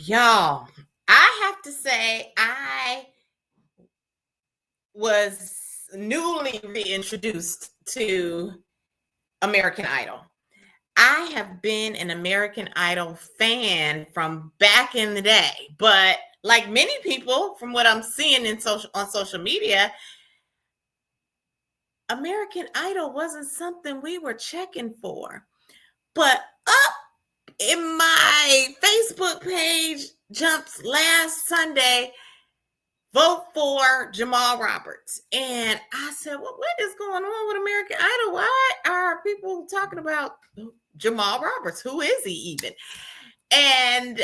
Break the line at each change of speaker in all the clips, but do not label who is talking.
Y'all, I have to say I was newly reintroduced to American Idol. I have been an American Idol fan from back in the day, but like many people, from what I'm seeing on social media, American Idol wasn't something we were checking for. But up in my Facebook page jumps last Sunday, vote for Jamal Roberts. And I said, well, what is going on with American Idol? Why are people talking about Jamal Roberts? Who is he even? And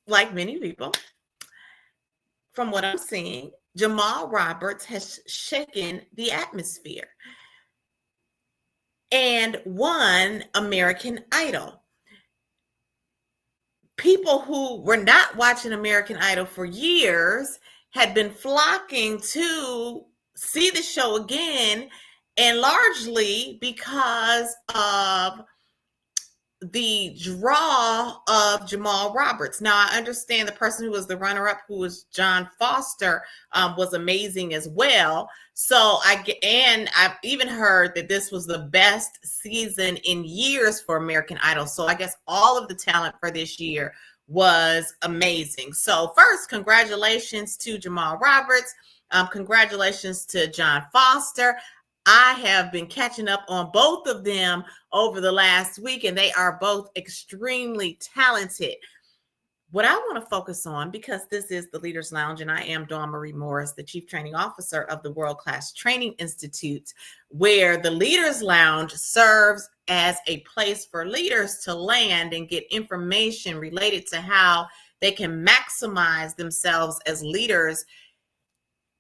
like many people, from what I'm seeing, Jamal Roberts has shaken the atmosphere and won American Idol. People who were not watching American Idol for years had been flocking to see the show again, and largely because of the draw of Jamal Roberts. Now, I understand the person who was the runner-up, who was John Foster, was amazing as well. So I've even heard that this was the best season in years for American Idol. So I guess all of the talent for this year was amazing. So first, congratulations to Jamal Roberts. Congratulations to John Foster. I have been catching up on both of them over the last week, and they are both extremely talented. What I want to focus on, because this is the Leaders Lounge, and I am Dawn Marie Morris, the Chief Training Officer of the World Class Training Institute, where the Leaders Lounge serves as a place for leaders to land and get information related to how they can maximize themselves as leaders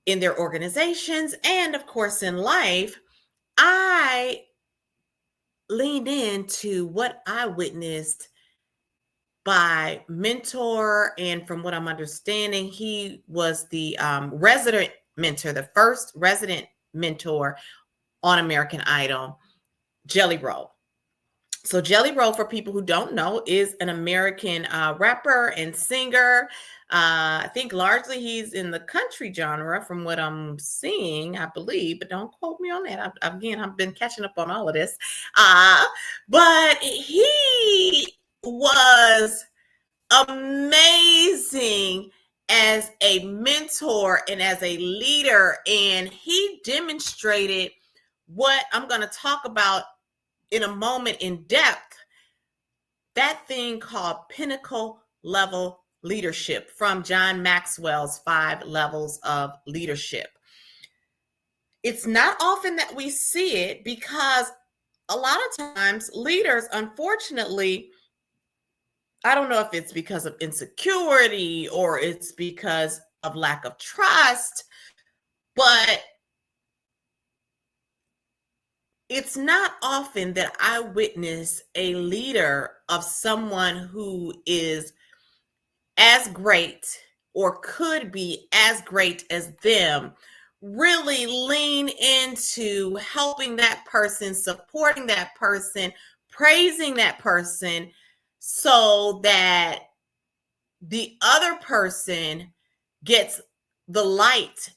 in their organizations and, of course, in life. I leaned into what I witnessed by mentor, and from what I'm understanding, he was the resident mentor, the first resident mentor on American Idol, Jelly Roll. So Jelly Roll, for people who don't know, is an American rapper and singer. I think largely he's in the country genre from what I'm seeing, I believe, but don't quote me on that. I've been catching up on all of this. But he was amazing as a mentor and as a leader, and he demonstrated what I'm going to talk about in a moment in depth, that thing called Pinnacle level leadership from John Maxwell's 5 levels of leadership. It's not often that we see it, because a lot of times leaders, unfortunately, I don't know if it's because of insecurity or it's because of lack of trust, but it's not often that I witness a leader of someone who is as great or could be as great as them really lean into helping that person, supporting that person, praising that person, so that the other person gets the light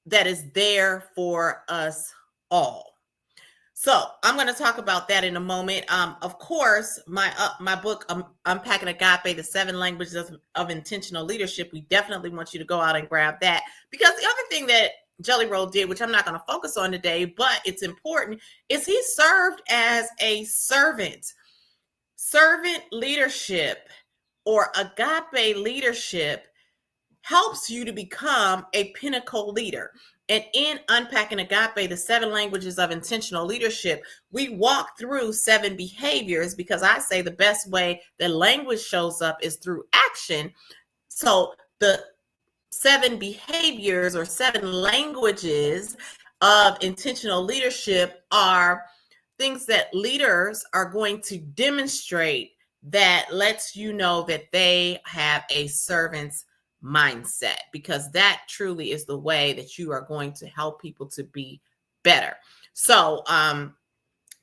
that is there for us all. So I'm going to talk about that in a moment. Of course, my book, Unpacking Agape, the 7 Languages of Intentional Leadership, we definitely want you to go out and grab that. Because the other thing that Jelly Roll did, which I'm not going to focus on today, but it's important, is he served as a servant. Servant leadership, or agape leadership, helps you to become a pinnacle leader. And in Unpacking Agape, the 7 Languages of Intentional Leadership, we walk through 7 behaviors, because I say the best way that language shows up is through action. So the 7 behaviors or 7 languages of intentional leadership are things that leaders are going to demonstrate that lets you know that they have a servant's mindset, because that truly is the way that you are going to help people to be better. So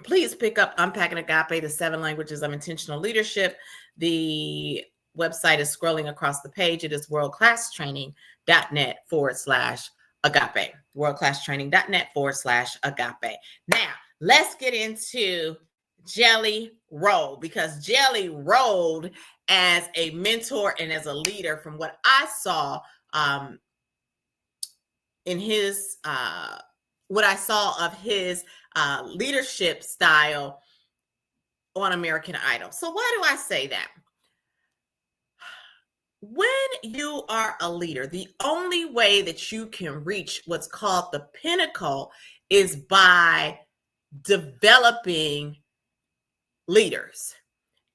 please pick up Unpacking Agape, the 7 Languages of Intentional Leadership. The website is scrolling across the page. It is worldclasstraining.net/agape. Worldclasstraining.net/agape. Now, let's get into Jelly Roll, because Jelly rolled as a mentor and as a leader from what I saw in his what I saw of his leadership style on American Idol. So why do I say that? When you are a leader, the only way that you can reach what's called the pinnacle is by developing leaders.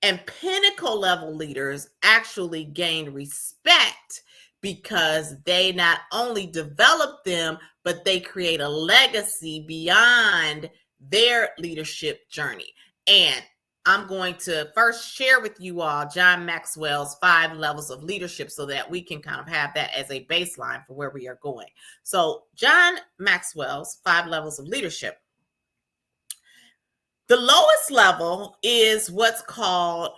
And pinnacle level leaders actually gain respect because they not only develop them, but they create a legacy beyond their leadership journey. And I'm going to first share with you all John Maxwell's 5 levels of leadership so that we can kind of have that as a baseline for where we are going. So John Maxwell's 5 levels of leadership. The lowest level is what's called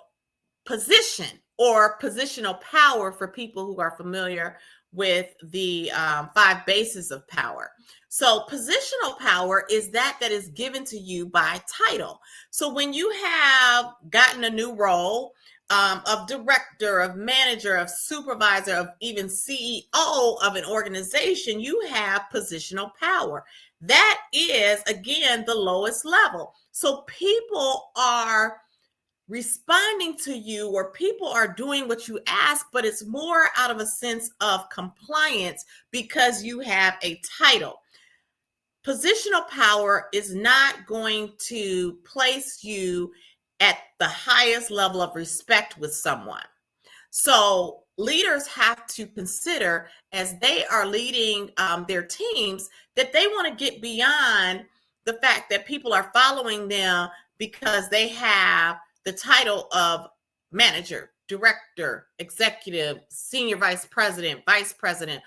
position or positional power for people who are familiar with the 5 bases of power. So positional power is that is given to you by title. So when you have gotten a new role of director, of manager, of supervisor, of even CEO of an organization, you have positional power. That is, again, the lowest level. So people are responding to you, or people are doing what you ask, but it's more out of a sense of compliance because you have a title. Positional power is not going to place you at the highest level of respect with someone. So leaders have to consider, as they are leading their teams, that they want to get beyond the fact that people are following them because they have the title of manager, director, executive, senior vice president, vice president.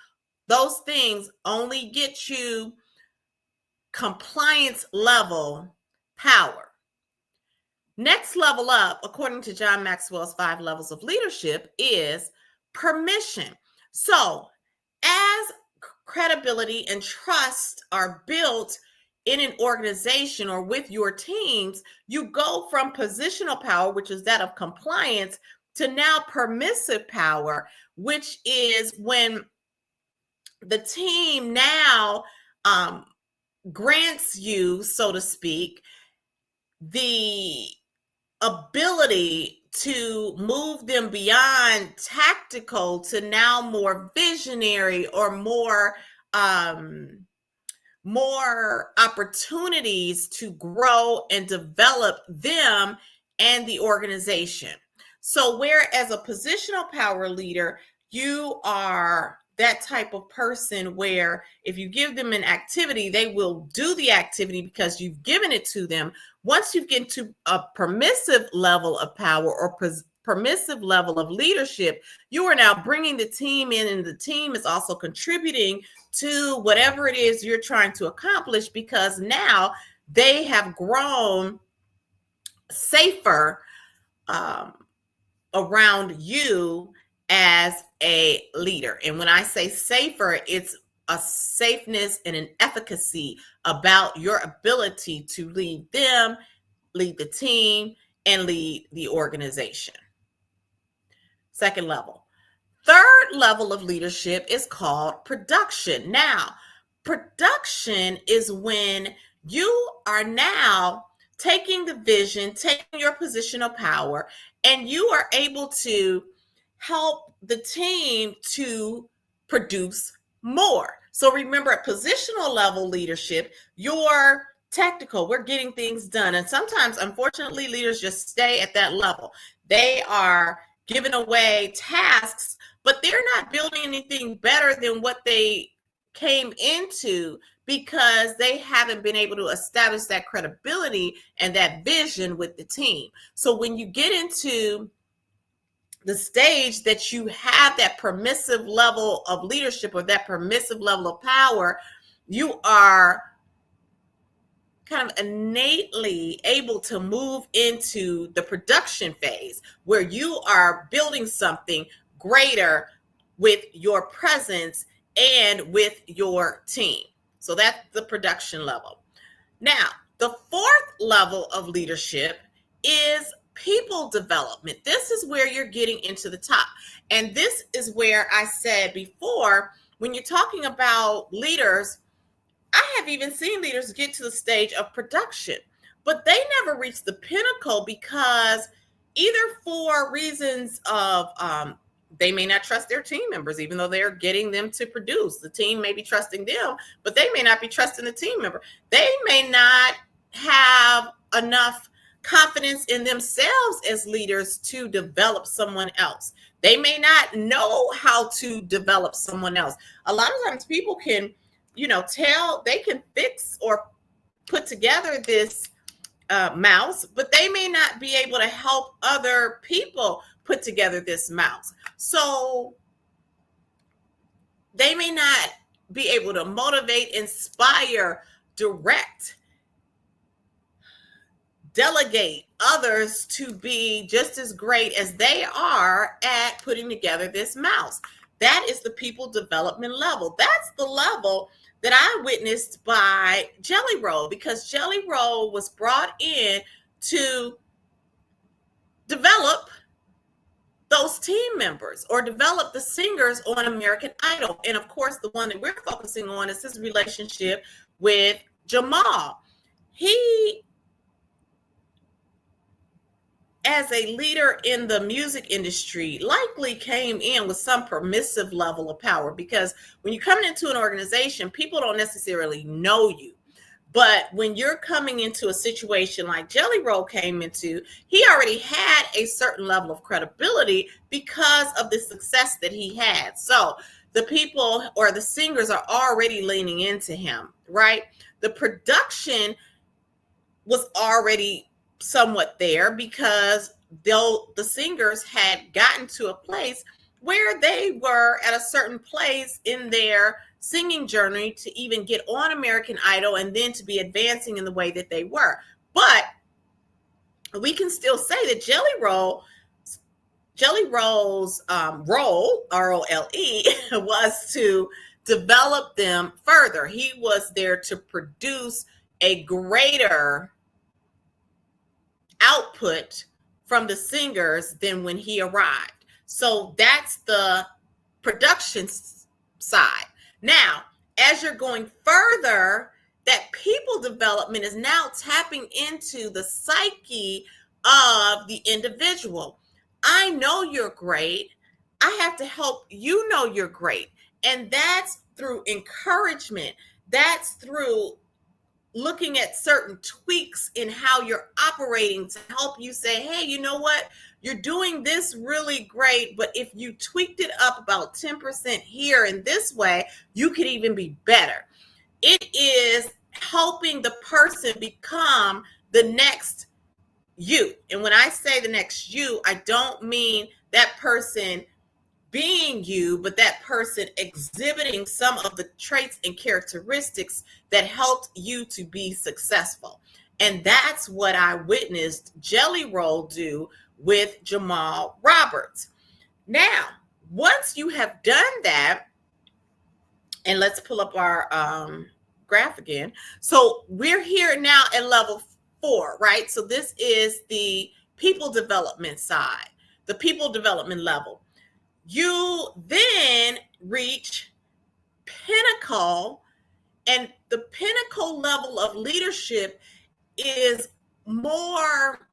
Those things only get you compliance level power. Next level up, according to John Maxwell's 5 levels of leadership, is permission. So as credibility and trust are built in an organization or with your teams, you go from positional power, which is that of compliance, to now permissive power, which is when the team now grants you, so to speak, the ability to move them beyond tactical to now more visionary or more opportunities to grow and develop them and the organization. So whereas a positional power leader, you are that type of person where if you give them an activity, they will do the activity because you've given it to them. Once you get to a permissive level of power or permissive level of leadership, you are now bringing the team in, and the team is also contributing to whatever it is you're trying to accomplish because now they have grown safer around you as a leader. And when I say safer, it's a safeness and an efficacy about your ability to lead them, lead the team, and lead the organization. Second level. Third level of leadership is called production. Now, production is when you are now taking the vision, taking your positional power, and you are able to help the team to produce more. So remember, at positional level leadership, you're tactical. We're getting things done. And sometimes, unfortunately, leaders just stay at that level. They are giving away tasks, but they're not building anything better than what they came into because they haven't been able to establish that credibility and that vision with the team. So when you get into the stage that you have that permissive level of leadership or that permissive level of power, you are kind of innately able to move into the production phase where you are building something greater with your presence and with your team. So that's the production level. Now, the fourth level of leadership is people development. This is where you're getting into the top. And this is where I said before, when you're talking about leaders, I have even seen leaders get to the stage of production, but they never reach the pinnacle because either for reasons of they may not trust their team members, even though they're getting them to produce. The team may be trusting them, but they may not be trusting the team member. They may not have enough confidence in themselves as leaders to develop someone else. They may not know how to develop someone else. A lot of times people can, tell they can fix or put together this mouse, but they may not be able to help other people put together this mouse. So they may not be able to motivate, inspire, direct, delegate others to be just as great as they are at putting together this mouse. That is the people development level. That's the level that I witnessed by Jelly Roll, because Jelly Roll was brought in to develop those team members or develop the singers on American Idol. And of course, the one that we're focusing on is his relationship with Jamal. He, as a leader in the music industry, likely came in with some permissive level of power, because when you come into an organization, people don't necessarily know you. But when you're coming into a situation like Jelly Roll came into, he already had a certain level of credibility because of the success that he had. So the people or the singers are already leaning into him, right? The production was already somewhat there because though the singers had gotten to a place where they were at a certain place in their singing journey to even get on American Idol and then to be advancing in the way that they were. But we can still say that Jelly Roll's role, ROLE, was to develop them further. He was there to produce a greater output from the singers than when he arrived. So that's the production side. Now, as you're going further, that people development is now tapping into the psyche of the individual. I know you're great. I have to help you know you're great. And that's through encouragement. That's through looking at certain tweaks in how you're operating to help you say, hey, you know what? You're doing this really great, but if you tweaked it up about 10% here in this way, you could even be better. It is helping the person become the next you. And when I say the next you, I don't mean that person being you, but that person exhibiting some of the traits and characteristics that helped you to be successful. And that's what I witnessed Jelly Roll do with Jamal Roberts. Now, once you have done that, and let's pull up our graph again. So we're here now at level 4, right? So this is the people development side, the people development level. You then reach Pinnacle, and the Pinnacle level of leadership is more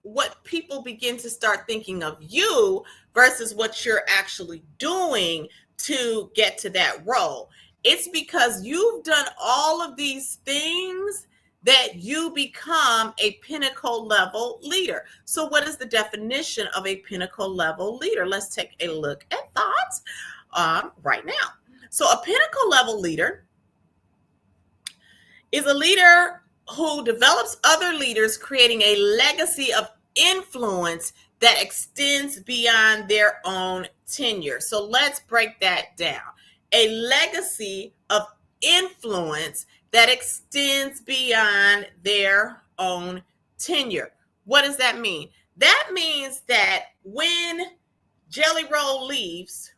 what people begin to start thinking of you versus what you're actually doing to get to that role. It's because you've done all of these things that you become a pinnacle level leader. So what is the definition of a pinnacle level leader? Let's take a look at that right now. So a pinnacle level leader is a leader who develops other leaders, creating a legacy of influence that extends beyond their own tenure. So let's break that down. A legacy of influence that extends beyond their own tenure. What does that mean? That means that when Jelly Roll leaves,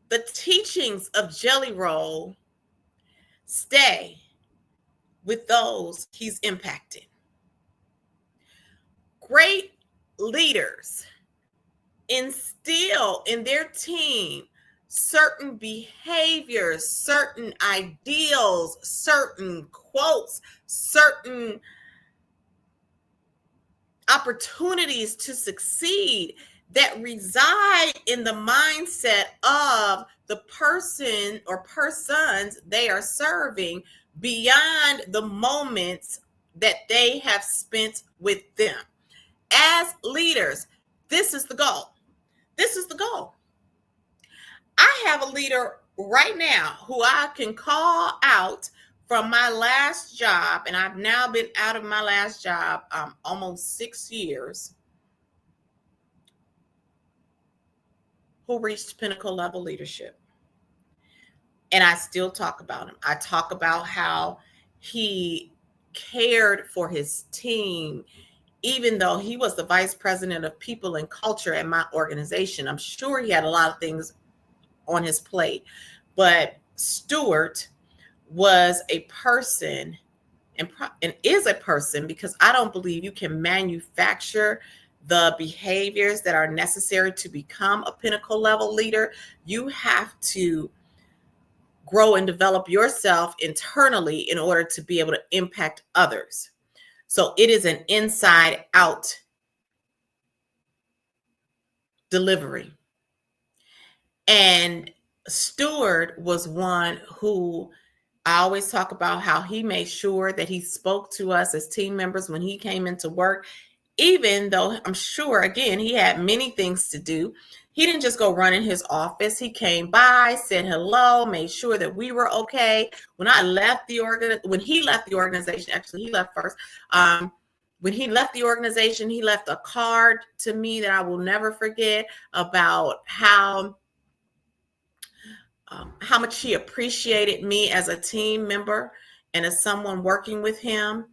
the teachings of Jelly Roll stay with those he's impacted. Great leaders instill in their team certain behaviors, certain ideals, certain quotes, certain opportunities to succeed that reside in the mindset of the person or persons they are serving beyond the moments that they have spent with them. As leaders, this is the goal. This is the goal. I have a leader right now who I can call out from my last job, and I've now been out of my last job almost 6 years, who reached pinnacle level leadership. And I still talk about him. I talk about how he cared for his team, even though he was the vice president of people and culture at my organization. I'm sure he had a lot of things on his plate, but Stuart was a person and is a person, because I don't believe you can manufacture the behaviors that are necessary to become a pinnacle level leader. You have to grow and develop yourself internally in order to be able to impact others. So it is an inside out delivery. And Stuart was one who I always talk about how he made sure that he spoke to us as team members when he came into work, even though I'm sure, again, he had many things to do. He didn't just go run in his office. He came by, said hello, made sure that we were okay. When he left the organization, actually he left first. When he left the organization, he left a card to me that I will never forget about how much he appreciated me as a team member and as someone working with him.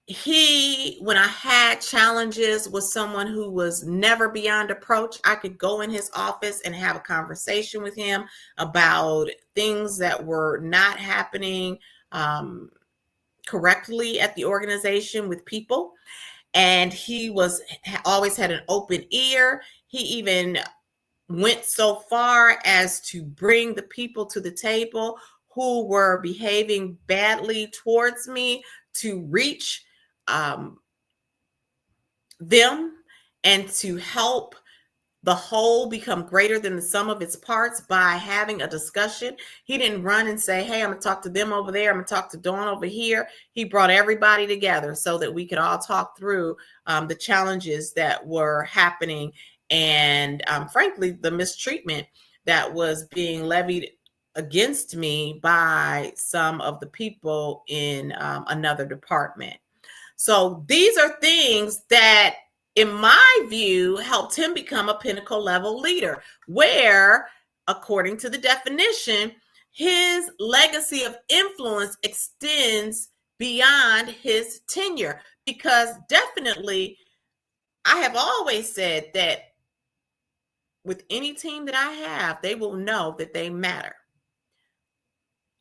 He, when I had challenges, was someone who was never beyond approach. I could go in his office and have a conversation with him about things that were not happening correctly at the organization with people. And he always had an open ear. He even went so far as to bring the people to the table who were behaving badly towards me to reach them and to help the whole become greater than the sum of its parts by having a discussion. He didn't run and say, hey, I'm going to talk to them over there. I'm going to talk to Dawn over here. He brought everybody together so that we could all talk through the challenges that were happening and frankly, the mistreatment that was being levied against me by some of the people in another department. So these are things that, in my view, helped him become a pinnacle level leader, where, according to the definition, his legacy of influence extends beyond his tenure. Because definitely, I have always said that with any team that I have, they will know that they matter.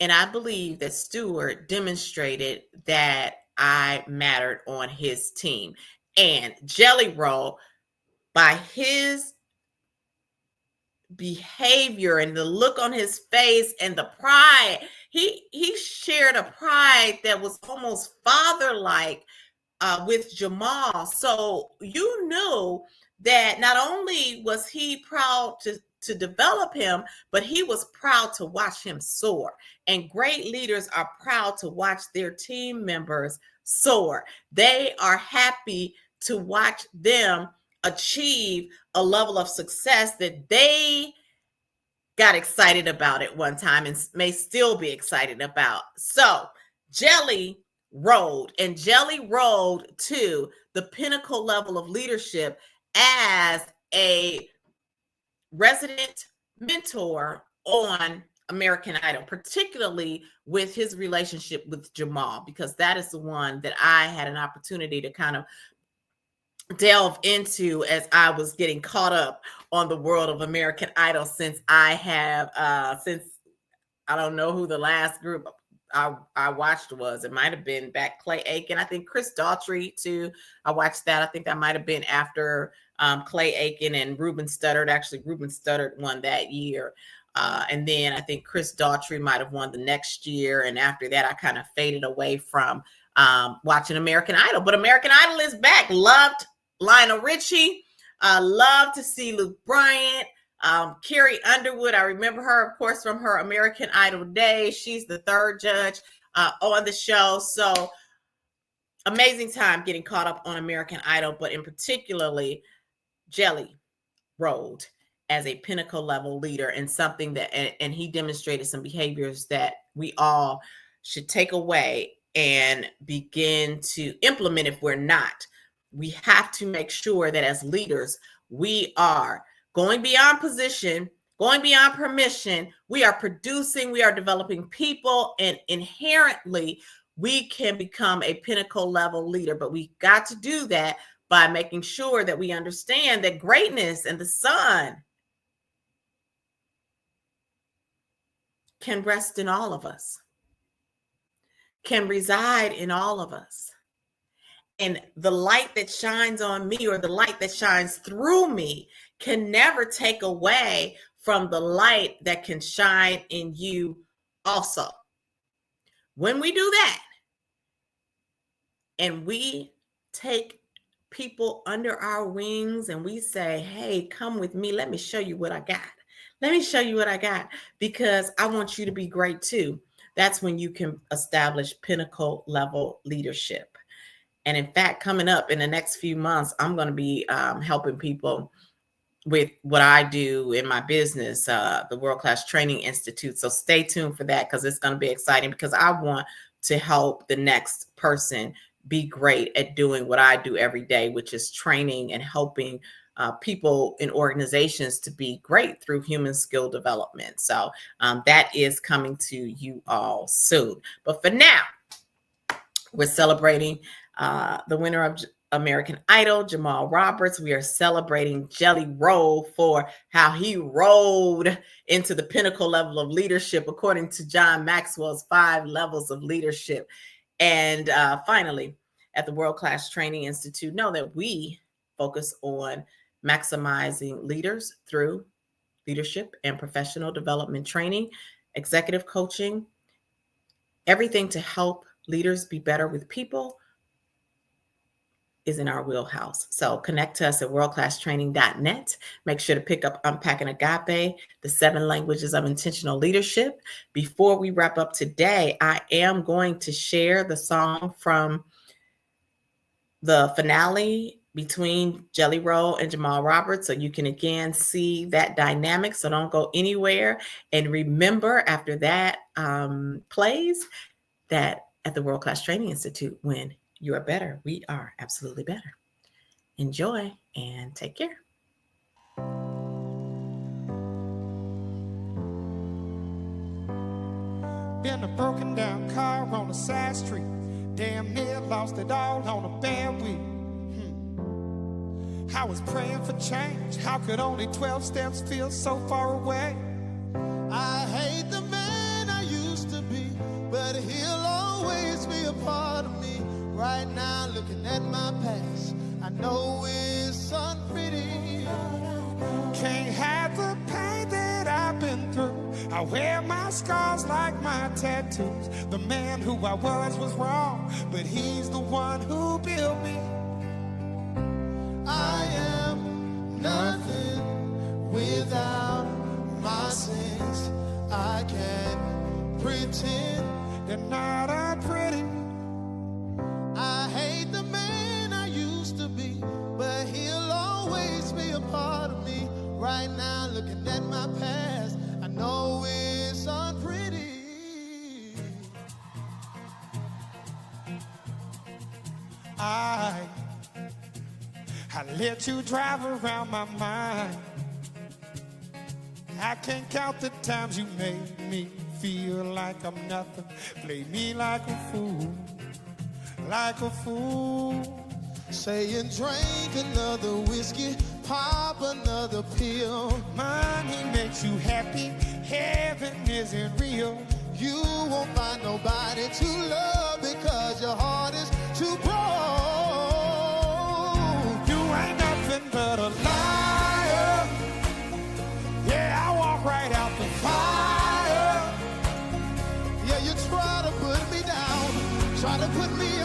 And I believe that Stuart demonstrated that I mattered on his team. And Jelly Roll, by his behavior and the look on his face and the pride, he shared a pride that was almost father-like with Jamal. So you knew that not only was he proud to develop him, but he was proud to watch him soar. And great leaders are proud to watch their team members soar. They are happy to watch them achieve a level of success that they got excited about at one time and may still be excited about. So Jelly rolled to the pinnacle level of leadership as a resident mentor on American Idol, particularly with his relationship with Jamal, because that is the one that I had an opportunity to kind of delve into as I was getting caught up on the world of American Idol, since since I don't know who the last group I watched was. It might have been back Clay Aiken. I think Chris Daughtry too. I watched that. I think that might have been after Clay Aiken and Ruben Studdard. Actually, Ruben Studdard won that year. And then I think Chris Daughtry might have won the next year. And after that, I kind of faded away from watching American Idol. But American Idol is back. Loved Lionel Richie. Love to see Luke Bryant. Carrie Underwood, I remember her, of course, from her American Idol days. She's the third judge on the show. So amazing time getting caught up on American Idol, but in particularly Jelly rolled as a Pinnacle level leader, and something that, and he demonstrated some behaviors that we all should take away and begin to implement. If we're not, we have to make sure that as leaders, we are going beyond position, going beyond permission. We are producing, we are developing people, and inherently we can become a Pinnacle level leader. But we got to do that by making sure that we understand that greatness and the sun can rest in all of us, can reside in all of us. And the light that shines on me, or the light that shines through me, can never take away from the light that can shine in you also. When we do that, and we take people under our wings and we say, hey, come with me, let me show you what I got. Let me show you what I got, because I want you to be great too. That's when you can establish Pinnacle level leadership. And in fact, coming up in the next few months, I'm going to be helping people with what I do in my business, the World Class Training Institute. So stay tuned for that, because it's going to be exciting, because I want to help the next person be great at doing what I do every day, which is training and helping people in organizations to be great through human skill development. So that is coming to you all soon. But for now, we're celebrating the winner of American Idol, Jamal Roberts. We are celebrating Jelly Roll for how he rolled into the Pinnacle level of leadership, according to John Maxwell's 5 levels of leadership. And finally, at the World Class Training Institute, know that we focus on maximizing leaders through leadership and professional development training, executive coaching, everything to help leaders be better with people is in our wheelhouse. So connect to us at worldclasstraining.net. Make sure to pick up Unpacking Agape, the 7 languages of intentional leadership. Before we wrap up today, I am going to share the song from the finale between Jelly Roll and Jamal Roberts, so you can again see that dynamic. So don't go anywhere. And remember, after that plays, that at the World Class Training Institute, when you are better, we are absolutely better. Enjoy and take care.
Been a broken down car on a side street. Damn near lost it all on a bad week. I was praying for change. How could only 12 steps feel so far away? I hate the man I used to be, but he'll always be a part of me. Right now, looking at my past, I know it's unpretty. Can't have the pain that I've been through. I wear my scars like my tattoos. The man who I was wrong, but he's the one who built me. I am nothing without my sins. I can't pretend they're not unpretty. I hate the man I used to be, but he'll always be a part of me. Right now, looking at my past, I know it's unpretty. I let you drive around my mind. I can't count the times you made me feel like I'm nothing. Play me like a fool, like a fool. Saying drink another whiskey, pop another pill. Money makes you happy, heaven isn't real. You won't find nobody to love because your heart is too broke. You ain't nothing but a liar. Yeah, I walk right out the fire. Yeah, you try to put me down, try to put me